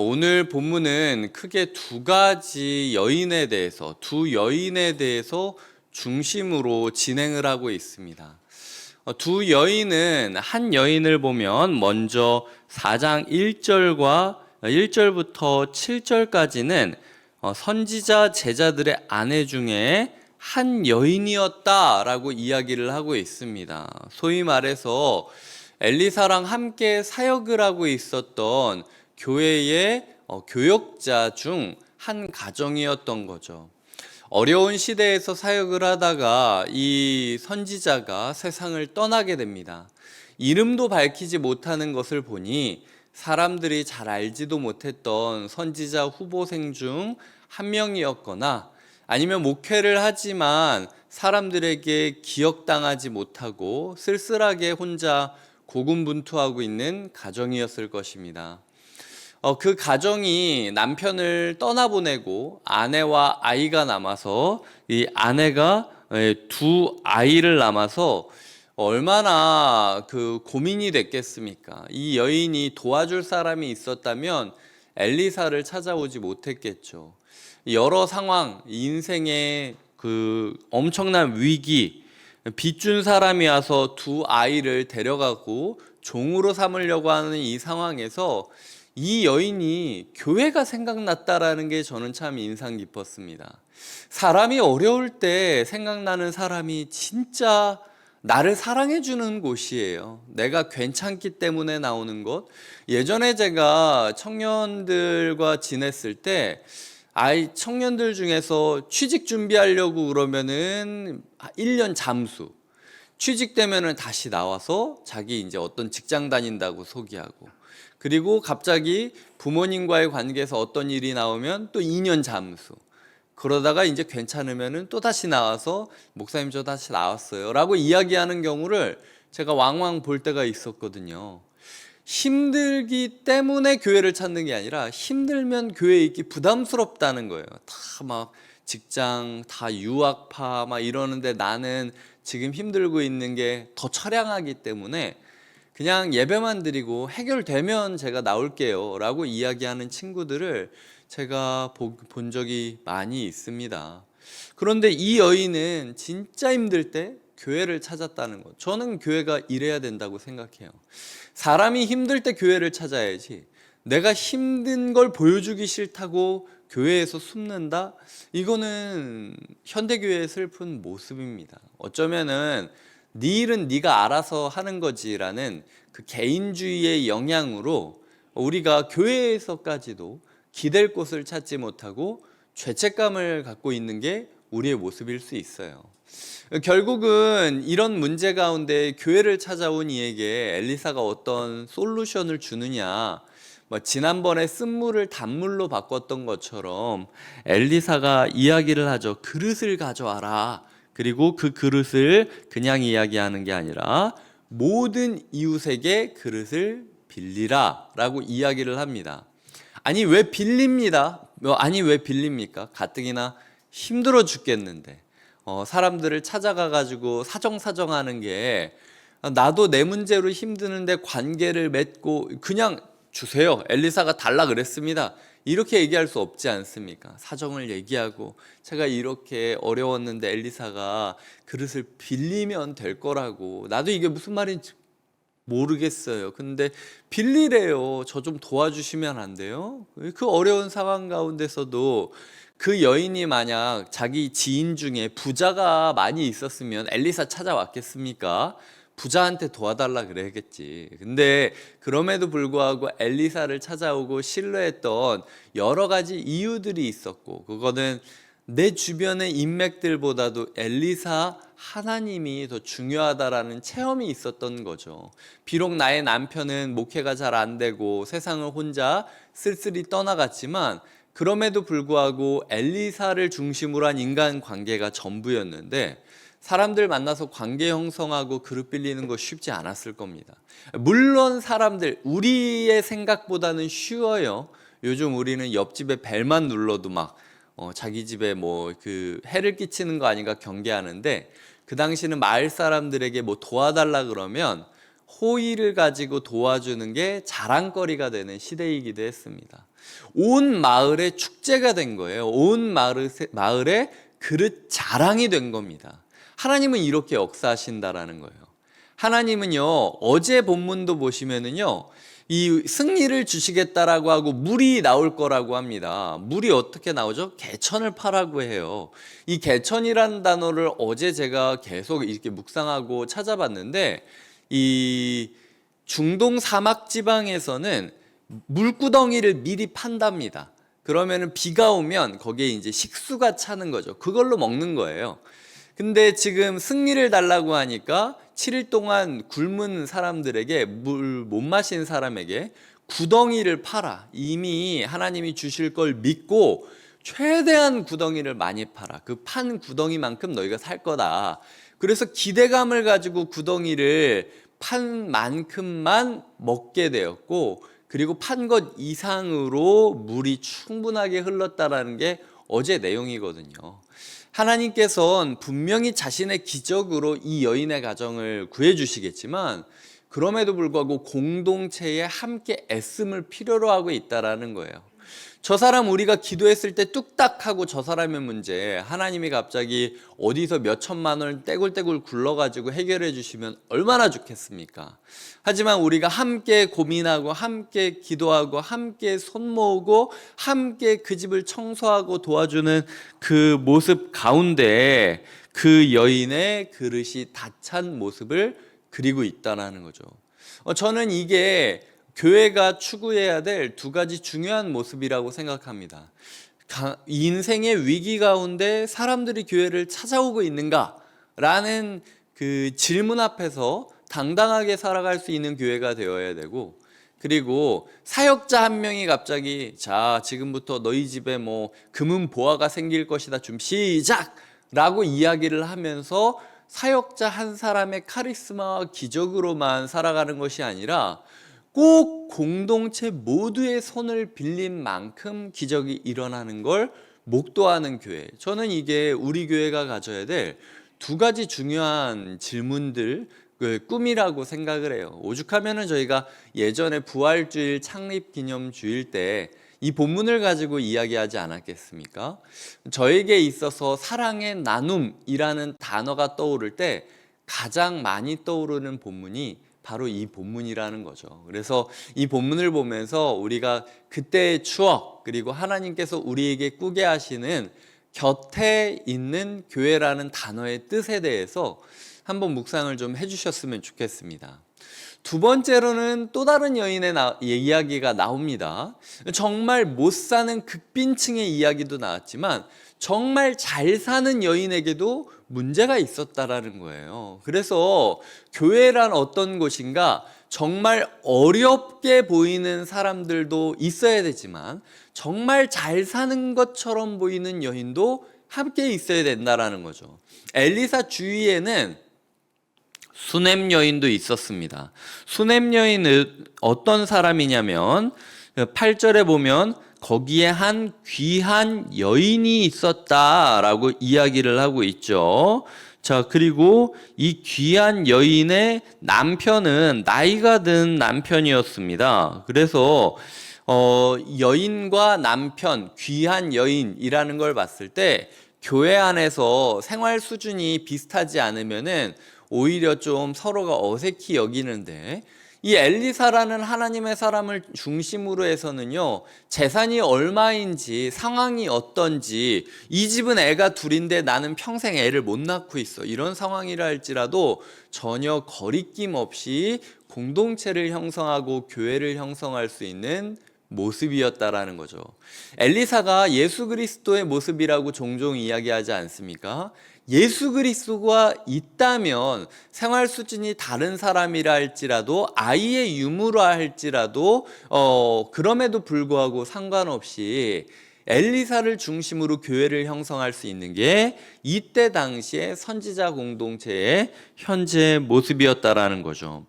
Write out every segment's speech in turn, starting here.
오늘 본문은 크게 두 여인에 대해서 중심으로 진행을 하고 있습니다. 두 여인은 한 여인을 보면 먼저 4장 1절부터 7절까지는 선지자 제자들의 아내 중에 한 여인이었다라고 이야기를 하고 있습니다. 소위 말해서 엘리사랑 함께 사역을 하고 있었던 교회의 교역자 중 한 가정이었던 거죠. 어려운 시대에서 사역을 하다가 이 선지자가 세상을 떠나게 됩니다. 이름도 밝히지 못하는 것을 보니 사람들이 잘 알지도 못했던 선지자 후보생 중 한 명이었거나 아니면 목회를 하지만 사람들에게 기억당하지 못하고 쓸쓸하게 혼자 고군분투하고 있는 가정이었을 것입니다. 그 가정이 남편을 떠나보내고 아내와 아이가 남아서 이 아내가 두 아이를 남아서 얼마나 그 고민이 됐겠습니까? 이 여인이 도와줄 사람이 있었다면 엘리사를 찾아오지 못했겠죠. 여러 상황, 인생의 그 엄청난 위기, 빚준 사람이 와서 두 아이를 데려가고 종으로 삼으려고 하는 이 상황에서 이 여인이 교회가 생각났다라는 게 저는 참 인상 깊었습니다. 사람이 어려울 때 생각나는 사람이 진짜 나를 사랑해 주는 곳이에요. 내가 괜찮기 때문에 나오는 곳. 예전에 제가 청년들과 지냈을 때 청년들 중에서 취직 준비하려고 그러면은 1년 잠수. 취직되면은 다시 나와서 자기 이제 어떤 직장 다닌다고 소개하고, 그리고 갑자기 부모님과의 관계에서 어떤 일이 나오면 또 2년 잠수. 그러다가 이제 괜찮으면은 또 다시 나와서 목사님 저 다시 나왔어요 라고 이야기하는 경우를 제가 왕왕 볼 때가 있었거든요. 힘들기 때문에 교회를 찾는 게 아니라 힘들면 교회에 있기 부담스럽다는 거예요. 다 막 직장, 다 유학파 막 이러는데 나는 지금 힘들고 있는 게 더 처량하기 때문에 그냥 예배만 드리고 해결되면 제가 나올게요 라고 이야기하는 친구들을 제가 본 적이 많이 있습니다. 그런데 이 여인은 진짜 힘들 때 교회를 찾았다는 것, 저는 교회가 이래야 된다고 생각해요. 사람이 힘들 때 교회를 찾아야지, 내가 힘든 걸 보여주기 싫다고 교회에서 숨는다? 이거는 현대교회의 슬픈 모습입니다. 어쩌면은 네 일은 네가 알아서 하는 거지라는 그 개인주의의 영향으로 우리가 교회에서까지도 기댈 곳을 찾지 못하고 죄책감을 갖고 있는 게 우리의 모습일 수 있어요. 결국은 이런 문제 가운데 교회를 찾아온 이에게 엘리사가 어떤 솔루션을 주느냐, 지난번에 쓴물을 단물로 바꿨던 것처럼 엘리사가 이야기를 하죠. 그릇을 가져와라. 그리고 그 그릇을 그냥 이야기하는 게 아니라 모든 이웃에게 그릇을 빌리라 라고 이야기를 합니다. 아니 왜 빌립니다? 아니 왜 빌립니까? 가뜩이나 힘들어 죽겠는데 사람들을 찾아가 가지고 사정사정하는 게, 나도 내 문제로 힘드는데 관계를 맺고 그냥 주세요, 엘리사가 달라 그랬습니다, 이렇게 얘기할 수 없지 않습니까? 사정을 얘기하고 제가 이렇게 어려웠는데 엘리사가 그릇을 빌리면 될 거라고, 나도 이게 무슨 말인지 모르겠어요. 근데 빌리래요. 저 좀 도와주시면 안 돼요? 그 어려운 상황 가운데서도 그 여인이 만약 자기 지인 중에 부자가 많이 있었으면 엘리사 찾아왔겠습니까? 부자한테 도와달라 그래야겠지. 근데 그럼에도 불구하고 엘리사를 찾아오고 신뢰했던 여러 가지 이유들이 있었고, 그거는 내 주변의 인맥들보다도 엘리사 하나님이 더 중요하다라는 체험이 있었던 거죠. 비록 나의 남편은 목회가 잘 안 되고 세상을 혼자 쓸쓸히 떠나갔지만 그럼에도 불구하고 엘리사를 중심으로 한 인간관계가 전부였는데, 사람들 만나서 관계 형성하고 그릇 빌리는 거 쉽지 않았을 겁니다. 물론 사람들 우리의 생각보다는 쉬워요. 요즘 우리는 옆집에 벨만 눌러도 막 자기 집에 뭐 그 해를 끼치는 거 아닌가 경계하는데, 그 당시는 마을 사람들에게 뭐 도와달라 그러면 호의를 가지고 도와주는 게 자랑거리가 되는 시대이기도 했습니다. 온 마을의 축제가 된 거예요. 온 마을의 그릇 자랑이 된 겁니다. 하나님은 이렇게 역사하신다라는 거예요. 하나님은요, 어제 본문도 보시면은요, 이 승리를 주시겠다라고 하고 물이 나올 거라고 합니다. 물이 어떻게 나오죠? 개천을 파라고 해요. 이 개천이라는 단어를 어제 제가 계속 이렇게 묵상하고 찾아봤는데, 이 중동 사막 지방에서는 물구덩이를 미리 판답니다. 그러면은 비가 오면 거기에 이제 식수가 차는 거죠. 그걸로 먹는 거예요. 근데 지금 승리를 달라고 하니까 7일 동안 굶은 사람들에게, 물 못 마신 사람에게 구덩이를 파라. 이미 하나님이 주실 걸 믿고 최대한 구덩이를 많이 파라. 그 판 구덩이만큼 너희가 살 거다. 그래서 기대감을 가지고 구덩이를 판 만큼만 먹게 되었고, 그리고 판 것 이상으로 물이 충분하게 흘렀다라는 게 어제 내용이거든요. 하나님께서는 분명히 자신의 기적으로 이 여인의 가정을 구해주시겠지만, 그럼에도 불구하고 공동체에 함께 애씀을 필요로 하고 있다라는 거예요. 저 사람 우리가 기도했을 때 뚝딱 하고 저 사람의 문제 하나님이 갑자기 어디서 몇 천만 원 떼굴떼굴 굴러가지고 해결해 주시면 얼마나 좋겠습니까? 하지만 우리가 함께 고민하고 함께 기도하고 함께 손 모으고 함께 그 집을 청소하고 도와주는 그 모습 가운데 그 여인의 그릇이 다 찬 모습을 그리고 있다는 거죠. 저는 이게 교회가 추구해야 될 두 가지 중요한 모습이라고 생각합니다. 인생의 위기 가운데 사람들이 교회를 찾아오고 있는가라는 그 질문 앞에서 당당하게 살아갈 수 있는 교회가 되어야 되고, 그리고 사역자 한 명이 갑자기 자 지금부터 너희 집에 뭐 금은 보화가 생길 것이다 좀 시작! 라고 이야기를 하면서 사역자 한 사람의 카리스마와 기적으로만 살아가는 것이 아니라 꼭 공동체 모두의 손을 빌린 만큼 기적이 일어나는 걸 목도하는 교회. 저는 이게 우리 교회가 가져야 될 두 가지 중요한 질문들, 꿈이라고 생각을 해요. 오죽하면은 저희가 예전에 부활주일 창립기념주일 때 이 본문을 가지고 이야기하지 않았겠습니까? 저에게 있어서 사랑의 나눔이라는 단어가 떠오를 때 가장 많이 떠오르는 본문이 바로 이 본문이라는 거죠. 그래서 이 본문을 보면서 우리가 그때의 추억, 그리고 하나님께서 우리에게 꾸게 하시는 곁에 있는 교회라는 단어의 뜻에 대해서 한번 묵상을 좀 해주셨으면 좋겠습니다. 두 번째로는 또 다른 여인의 이야기가 나옵니다. 정말 못 사는 극빈층의 이야기도 나왔지만 정말 잘 사는 여인에게도 문제가 있었다라는 거예요. 그래서 교회란 어떤 곳인가, 정말 어렵게 보이는 사람들도 있어야 되지만 정말 잘 사는 것처럼 보이는 여인도 함께 있어야 된다라는 거죠. 엘리사 주위에는 수넴 여인도 있었습니다. 수넴 여인은 어떤 사람이냐면 8절에 보면 거기에 한 귀한 여인이 있었다라고 이야기를 하고 있죠. 자, 그리고 이 귀한 여인의 남편은 나이가 든 남편이었습니다. 그래서 여인과 남편, 귀한 여인이라는 걸 봤을 때 교회 안에서 생활 수준이 비슷하지 않으면은 오히려 좀 서로가 어색히 여기는데, 이 엘리사라는 하나님의 사람을 중심으로 해서는요, 재산이 얼마인지, 상황이 어떤지, 이 집은 애가 둘인데 나는 평생 애를 못 낳고 있어, 이런 상황이라 할지라도 전혀 거리낌 없이 공동체를 형성하고 교회를 형성할 수 있는 모습이었다라는 거죠. 엘리사가 예수 그리스도의 모습이라고 종종 이야기하지 않습니까? 예수 그리스도가 있다면 생활 수준이 다른 사람이라 할지라도, 아이의 유무라 할지라도 그럼에도 불구하고 상관없이 엘리사를 중심으로 교회를 형성할 수 있는 게 이때 당시의 선지자 공동체의 현재 모습이었다라는 거죠.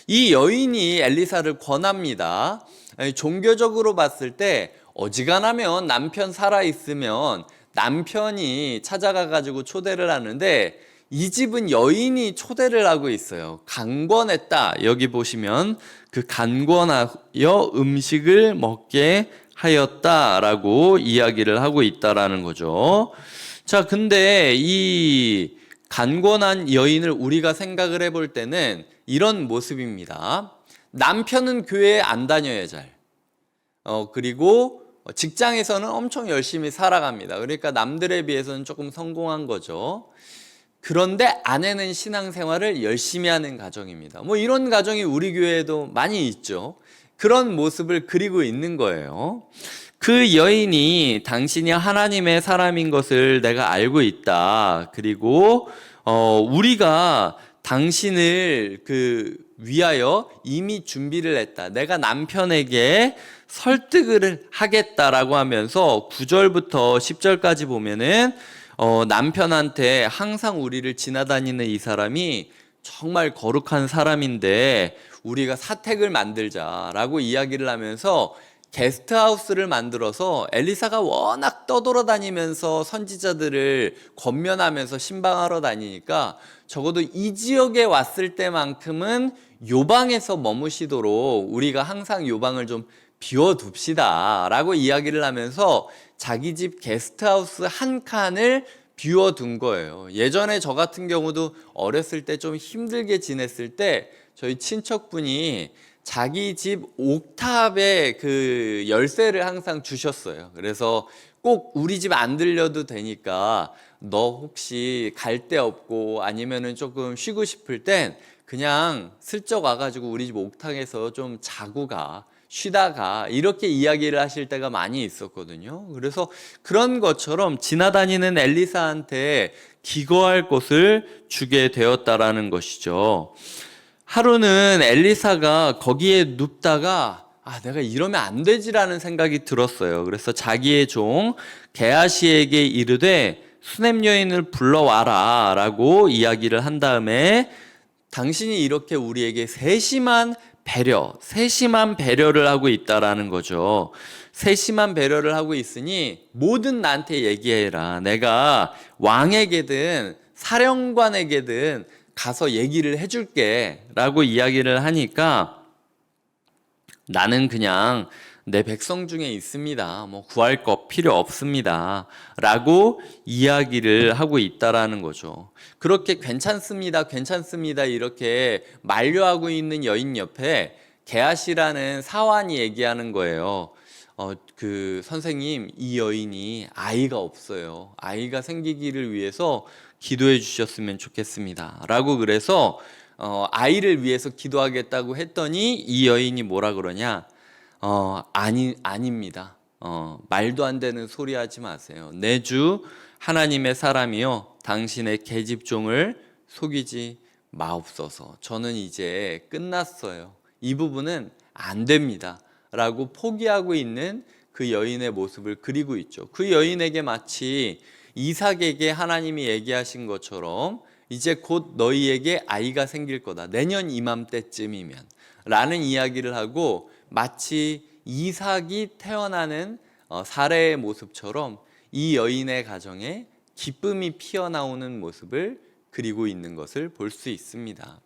이 여인이 엘리사를 권합니다. 종교적으로 봤을 때 어지간하면 남편 살아있으면 남편이 찾아가 가지고 초대를 하는데, 이 집은 여인이 초대를 하고 있어요. 강권했다. 여기 보시면 그 간권하여 음식을 먹게 하였다라고 이야기를 하고 있다라는 거죠. 자, 근데 이 간권한 여인을 우리가 생각을 해볼 때는 이런 모습입니다. 남편은 교회에 안 다녀야 잘. 그리고 직장에서는 엄청 열심히 살아갑니다. 그러니까 남들에 비해서는 조금 성공한 거죠. 그런데 아내는 신앙생활을 열심히 하는 가정입니다. 뭐 이런 가정이 우리 교회에도 많이 있죠. 그런 모습을 그리고 있는 거예요. 그 여인이 당신이 하나님의 사람인 것을 내가 알고 있다. 그리고 우리가 당신을 위하여 이미 준비를 했다. 내가 남편에게 설득을 하겠다라고 하면서 9절부터 10절까지 보면은 남편한테 항상 우리를 지나다니는 이 사람이 정말 거룩한 사람인데 우리가 사택을 만들자라고 이야기를 하면서 게스트하우스를 만들어서 엘리사가 워낙 떠돌아다니면서 선지자들을 권면하면서 신방하러 다니니까 적어도 이 지역에 왔을 때만큼은 요방에서 머무시도록 우리가 항상 요방을 좀 비워둡시다 라고 이야기를 하면서 자기 집 게스트하우스 한 칸을 비워둔 거예요. 예전에 저 같은 경우도 어렸을 때 좀 힘들게 지냈을 때 저희 친척분이 자기 집 옥탑에 그 열쇠를 항상 주셨어요. 그래서 꼭 우리 집 안 들려도 되니까 너 혹시 갈 데 없고 아니면은 조금 쉬고 싶을 땐 그냥 슬쩍 와가지고 우리 집 옥탑에서 좀 자고 가. 쉬다가 이렇게 이야기를 하실 때가 많이 있었거든요. 그래서 그런 것처럼 지나다니는 엘리사한테 기거할 곳을 주게 되었다라는 것이죠. 하루는 엘리사가 거기에 눕다가 내가 이러면 안 되지라는 생각이 들었어요. 그래서 자기의 종 게하시에게 이르되 수냄 여인을 불러와라 라고 이야기를 한 다음에 당신이 이렇게 우리에게 세심한 배려를 하고 있다라는 거죠. 세심한 배려를 하고 있으니 뭐든 나한테 얘기해라. 내가 왕에게든 사령관에게든 가서 얘기를 해줄게 라고 이야기를 하니까 나는 그냥 내 백성 중에 있습니다. 뭐 구할 것 필요 없습니다. 라고 이야기를 하고 있다라는 거죠. 그렇게 괜찮습니다. 이렇게 만류하고 있는 여인 옆에 게하시라는 사환이 얘기하는 거예요. 선생님, 이 여인이 아이가 없어요. 아이가 생기기를 위해서 기도해 주셨으면 좋겠습니다. 라고 그래서 아이를 위해서 기도하겠다고 했더니 이 여인이 뭐라 그러냐? 아닙니다. 말도 안 되는 소리 하지 마세요. 내 주 하나님의 사람이요 당신의 계집종을 속이지 마옵소서. 저는 이제 끝났어요. 이 부분은 안 됩니다. 라고 포기하고 있는 그 여인의 모습을 그리고 있죠. 그 여인에게 마치 이삭에게 하나님이 얘기하신 것처럼 이제 곧 너희에게 아이가 생길 거다. 내년 이맘때쯤이면 라는 이야기를 하고 마치 이삭이 태어나는 사례의 모습처럼 이 여인의 가정에 기쁨이 피어나오는 모습을 그리고 있는 것을 볼 수 있습니다.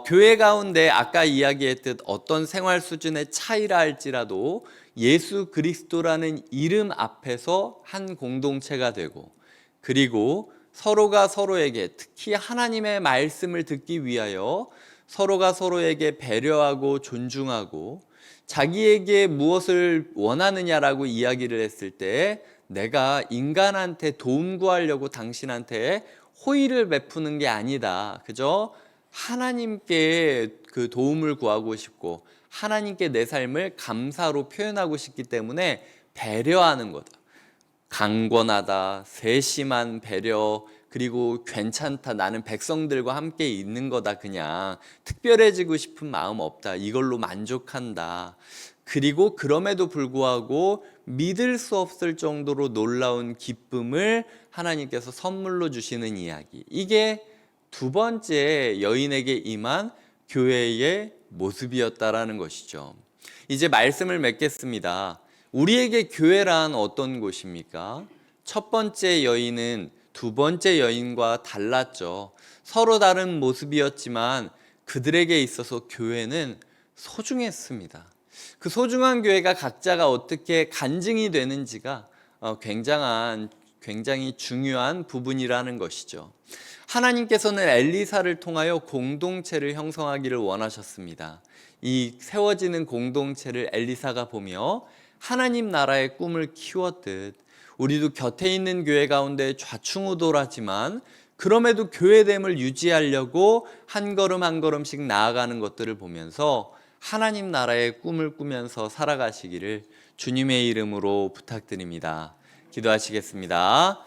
교회 가운데 아까 이야기했듯 어떤 생활 수준의 차이라 할지라도 예수 그리스도라는 이름 앞에서 한 공동체가 되고 그리고 서로가 서로에게 특히 하나님의 말씀을 듣기 위하여 서로가 서로에게 배려하고 존중하고 자기에게 무엇을 원하느냐라고 이야기를 했을 때 내가 인간한테 도움 구하려고 당신한테 호의를 베푸는 게 아니다. 그저 하나님께 그 도움을 구하고 싶고 하나님께 내 삶을 감사로 표현하고 싶기 때문에 배려하는 거다. 강권하다, 세심한 배려, 그리고 괜찮다. 나는 백성들과 함께 있는 거다. 그냥 특별해지고 싶은 마음 없다. 이걸로 만족한다. 그리고 그럼에도 불구하고 믿을 수 없을 정도로 놀라운 기쁨을 하나님께서 선물로 주시는 이야기. 이게 두 번째 여인에게 임한 교회의 모습이었다라는 것이죠. 이제 말씀을 맺겠습니다. 우리에게 교회란 어떤 곳입니까? 첫 번째 여인은 두 번째 여인과 달랐죠. 서로 다른 모습이었지만 그들에게 있어서 교회는 소중했습니다. 그 소중한 교회가 각자가 어떻게 간증이 되는지가 굉장히 중요한 부분이라는 것이죠. 하나님께서는 엘리사를 통하여 공동체를 형성하기를 원하셨습니다. 이 세워지는 공동체를 엘리사가 보며 하나님 나라의 꿈을 키웠듯 우리도 곁에 있는 교회 가운데 좌충우돌하지만 그럼에도 교회됨을 유지하려고 한 걸음 한 걸음씩 나아가는 것들을 보면서 하나님 나라의 꿈을 꾸면서 살아가시기를 주님의 이름으로 부탁드립니다. 기도하시겠습니다.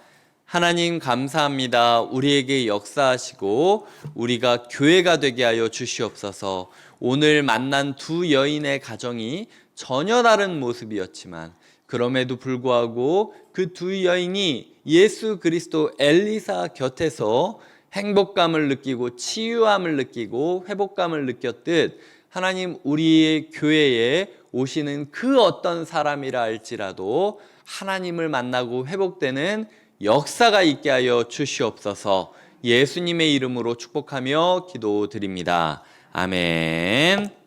하나님 감사합니다. 우리에게 역사하시고 우리가 교회가 되게 하여 주시옵소서. 오늘 만난 두 여인의 가정이 전혀 다른 모습이었지만 그럼에도 불구하고 그 두 여인이 예수 그리스도 엘리사 곁에서 행복감을 느끼고 치유함을 느끼고 회복감을 느꼈듯 하나님 우리의 교회에 오시는 그 어떤 사람이라 할지라도 하나님을 만나고 회복되는 역사가 있게 하여 주시옵소서. 예수님의 이름으로 축복하며 기도드립니다. 아멘.